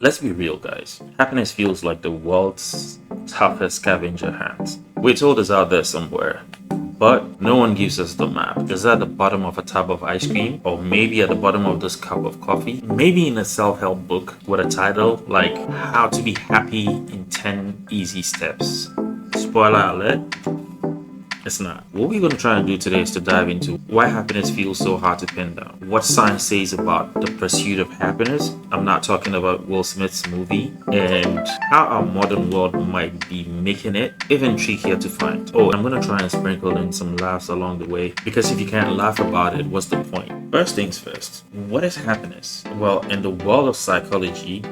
Let's be real, guys. Happiness feels like the world's toughest scavenger hunt. We're told it's out there somewhere, but no one gives us the map. Is it at the bottom of a tub of ice cream? Or maybe at the bottom of this cup of coffee? Maybe in a self-help book with a title like How to Be Happy in 10 Easy Steps. Spoiler alert, it's not. What we're going to try and do today is to dive into why happiness feels so hard to pin down, what science says about the pursuit of happiness. I'm not talking about Will Smith's movie, and how our modern world might be making it even trickier to find. Oh, I'm going to try and sprinkle in some laughs along the way, because if you can't laugh about it, what's the point? First things first, what is happiness? Well, in the world of psychology,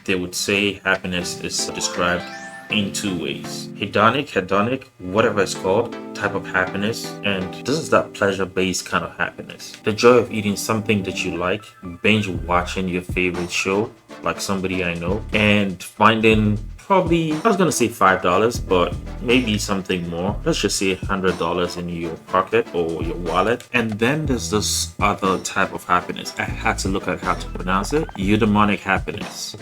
they would say happiness is described in two ways: hedonic, whatever it's called, type of happiness, and this is that pleasure-based kind of happiness. The joy of eating something that you like, binge watching your favorite show, like somebody I know, and finding probably, I was gonna say $5, but maybe something more. Let's just say $100 in your pocket or your wallet. And then there's this other type of happiness. I had to look at how to pronounce it. Eudaimonic happiness.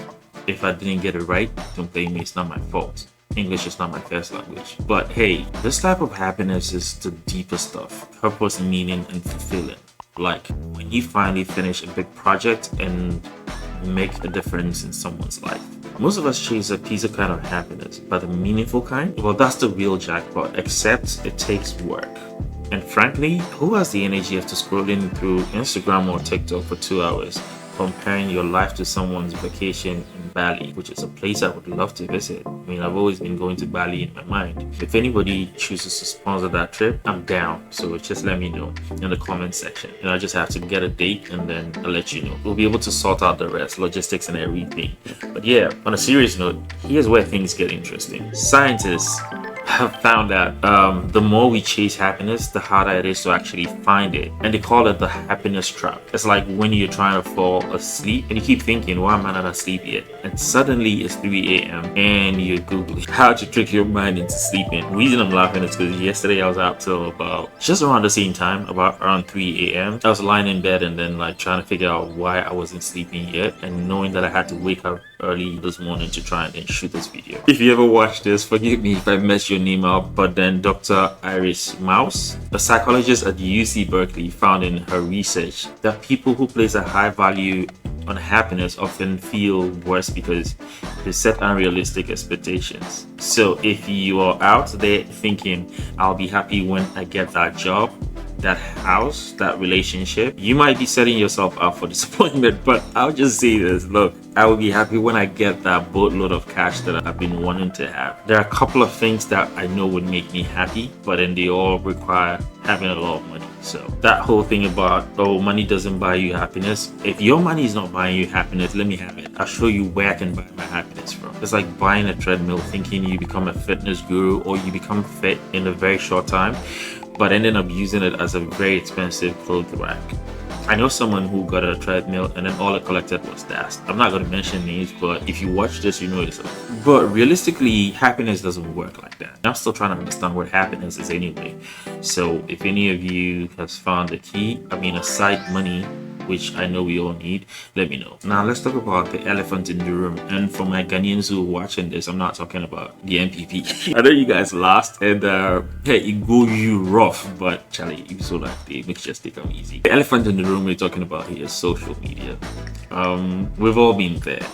If I didn't get it right, don't blame me, it's not my fault. English is not my first language. But hey, this type of happiness is the deeper stuff. Purpose, meaning, and fulfilling. Like when you finally finish a big project and make a difference in someone's life. Most of us chase a piece of kind of happiness, but the meaningful kind, well, that's the real jackpot, except it takes work. And frankly, who has the energy after scrolling through Instagram or TikTok for 2 hours, comparing your life to someone's vacation in Bali, which is a place I would love to visit? I mean, I've always been going to Bali in my mind. If anybody chooses to sponsor that trip, I'm down. So just let me know in the comment section. And I just have to get a date and then I'll let you know. We'll be able to sort out the rest, logistics and everything. But yeah, on a serious note, here's where things get interesting. Scientists have found that the more we chase happiness, the harder it is to actually find it. And they call it the happiness trap. It's like when you're trying to fall asleep and you keep thinking, why am I not asleep yet? And suddenly it's 3 a.m. and you're Googling how to trick your mind into sleeping. The reason I'm laughing is because yesterday I was out till about just around the same time, about around 3 a.m. I was lying in bed and then like trying to figure out why I wasn't sleeping yet, and knowing that I had to wake up early this morning to try and then shoot this video. If you ever watch this, forgive me if I mess your name up, but then Dr. Iris Mouse, a psychologist at UC Berkeley, found in her research that people who place a high value on happiness often feel worse because they set unrealistic expectations. So if you are out there thinking, I'll be happy when I get that job, that house, that relationship, you might be setting yourself up for disappointment. But I'll just say this: look, I will be happy when I get that boatload of cash that I've been wanting to have. There are a couple of things that I know would make me happy, but then they all require having a lot of money. So that whole thing about, oh, money doesn't buy you happiness. If your money is not buying you happiness, let me have it. I'll show you where I can buy my happiness from. It's like buying a treadmill thinking you become a fitness guru or you become fit in a very short time, but ending up using it as a very expensive clothes rack. I know someone who got a treadmill and then all it collected was dust. I'm not going to mention names, but if you watch this, you know yourself. But realistically, happiness doesn't work like that. I'm still trying to understand what happiness is anyway. So if any of you has found the key, aside money, which I know we all need, let me know. Now let's talk about the elephant in the room. And for my Ghanaians who are watching this, I'm not talking about the MPP. I know you guys lost, and hey, it go you rough, but Charlie, you so like they make just take them easy. The elephant in the room we're talking about here is social media. We've all been there.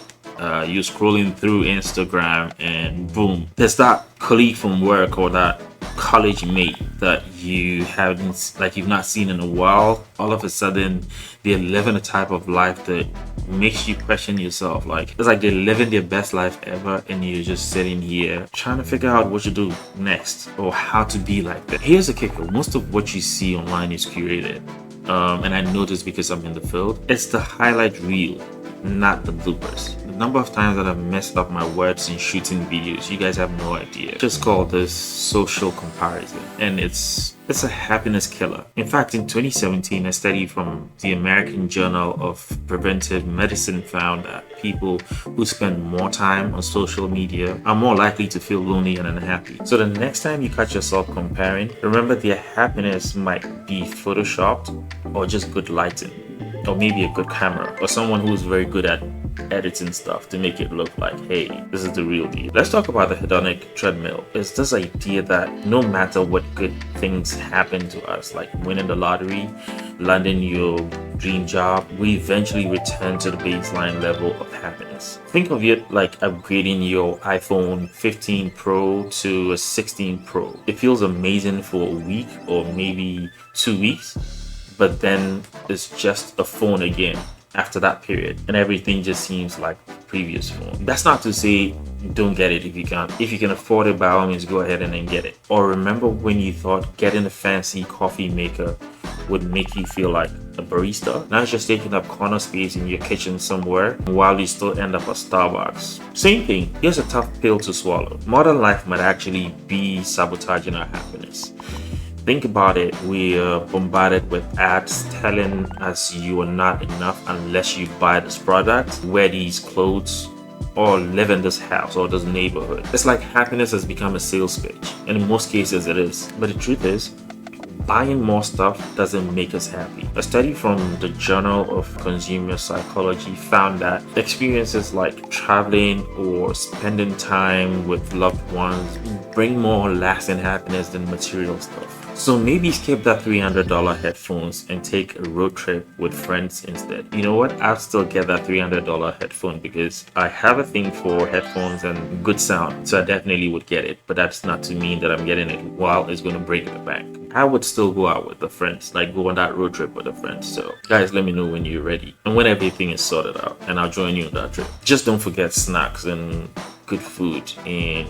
You're scrolling through Instagram and boom, there's that colleague from work or that college mate that you've not seen in a while. All of a sudden they're living a type of life that makes you question yourself. Like, it's like they're living their best life ever and you're just sitting here trying to figure out what to do next or how to be like that. Here's the kicker: most of what you see online is curated, and I know this because I'm in the field. It's the highlight reel, not the bloopers. The number of times that I've messed up my words in shooting videos, you guys have no idea. Just call this social comparison, and it's a happiness killer. In fact, in 2017, a study from the American Journal of Preventive Medicine found that people who spend more time on social media are more likely to feel lonely and unhappy. So the next time you catch yourself comparing, remember their happiness might be photoshopped or just good lighting, or maybe a good camera, or someone who's very good at editing stuff to make it look like, hey, this is the real deal. Let's talk about the hedonic treadmill. It's this idea that no matter what good things happen to us, like winning the lottery, landing your dream job, we eventually return to the baseline level of happiness. Think of it like upgrading your iPhone 15 Pro to a 16 Pro. It feels amazing for a week or maybe 2 weeks, but then it's just a phone again after that period, and everything just seems like the previous phone. That's not to say don't get it if you can. If you can afford it, by all means go ahead and then get it. Or remember when you thought getting a fancy coffee maker would make you feel like a barista? Now it's just taking up corner space in your kitchen somewhere while you still end up at Starbucks. Same thing, here's a tough pill to swallow. Modern life might actually be sabotaging our happiness. Think about it, we are bombarded with ads telling us you are not enough unless you buy this product, wear these clothes, or live in this house or this neighborhood. It's like happiness has become a sales pitch, and in most cases it is. But the truth is, buying more stuff doesn't make us happy. A study from the Journal of Consumer Psychology found that experiences like traveling or spending time with loved ones bring more lasting happiness than material stuff. So maybe skip that $300 headphones and take a road trip with friends instead. You know what? I'll still get that $300 headphone because I have a thing for headphones and good sound. So I definitely would get it. But that's not to mean that I'm getting it while it's going to break the bank. I would still go out with the friends, like go on that road trip with the friends. So guys, let me know when you're ready and when everything is sorted out, and I'll join you on that trip. Just don't forget snacks and good food and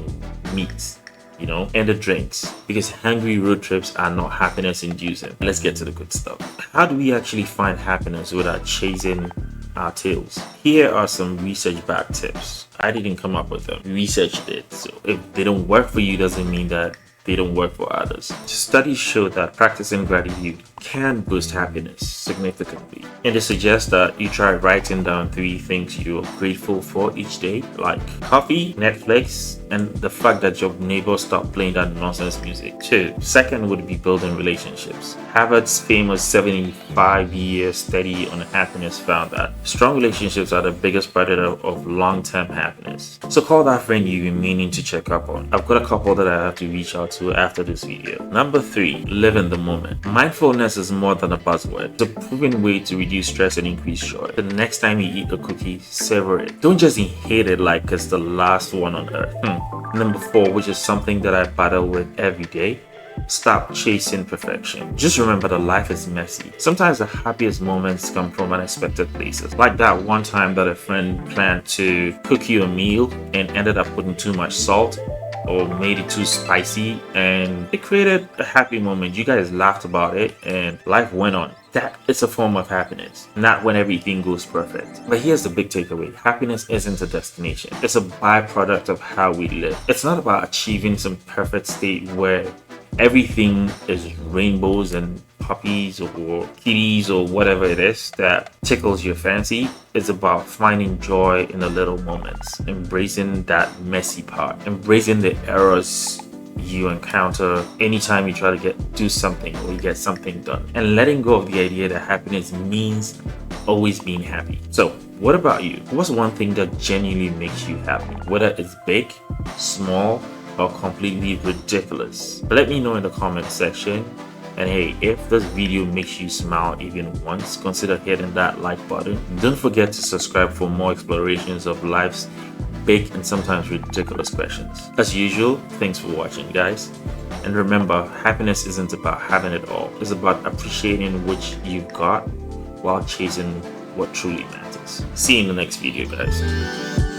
meat, you know, and the drinks, because hungry road trips are not happiness inducing. Let's get to the good stuff. How do we actually find happiness without chasing our tails? Here are some research-backed tips. I didn't come up with them, research did. So if they don't work for you doesn't mean that they don't work for others. Studies show that practicing gratitude can boost happiness significantly. And they suggest that you try writing down 3 things you're grateful for each day, like coffee, Netflix, and the fact that your neighbor stopped playing that nonsense music. 2. Second would be building relationships. Harvard's famous 75-year study on happiness found that strong relationships are the biggest predictor of long-term happiness. So call that friend you've been meaning to check up on. I've got a couple that I have to reach out to after this video. Number 3, live in the moment. Mindfulness is more than a buzzword. It's a proven way to reduce stress and increase joy. The next time you eat a cookie, savor it. Don't just hate it like it's the last one on earth. Number 4, which is something that I battle with every day. Stop chasing perfection. Just remember that life is messy. Sometimes the happiest moments come from unexpected places. Like that one time that a friend planned to cook you a meal and ended up putting too much salt or made it too spicy, and it created a happy moment. You guys laughed about it and life went on. That is a form of happiness, not when everything goes perfect. But here's the big takeaway. Happiness isn't a destination. It's a byproduct of how we live. It's not about achieving some perfect state where everything is rainbows and puppies or kitties or whatever it is that tickles your fancy. It's about finding joy in the little moments, embracing that messy part, embracing the errors you encounter anytime you try to do something or you get something done, and letting go of the idea that happiness means always being happy. So what about you? What's one thing that genuinely makes you happy? Whether it's big, small, or completely ridiculous? Let me know in the comment section. And hey, if this video makes you smile even once, consider hitting that like button. Don't forget to subscribe for more explorations of life's big and sometimes ridiculous questions. As usual, thanks for watching, guys. And remember, happiness isn't about having it all. It's about appreciating what you've got while chasing what truly matters. See you in the next video, guys.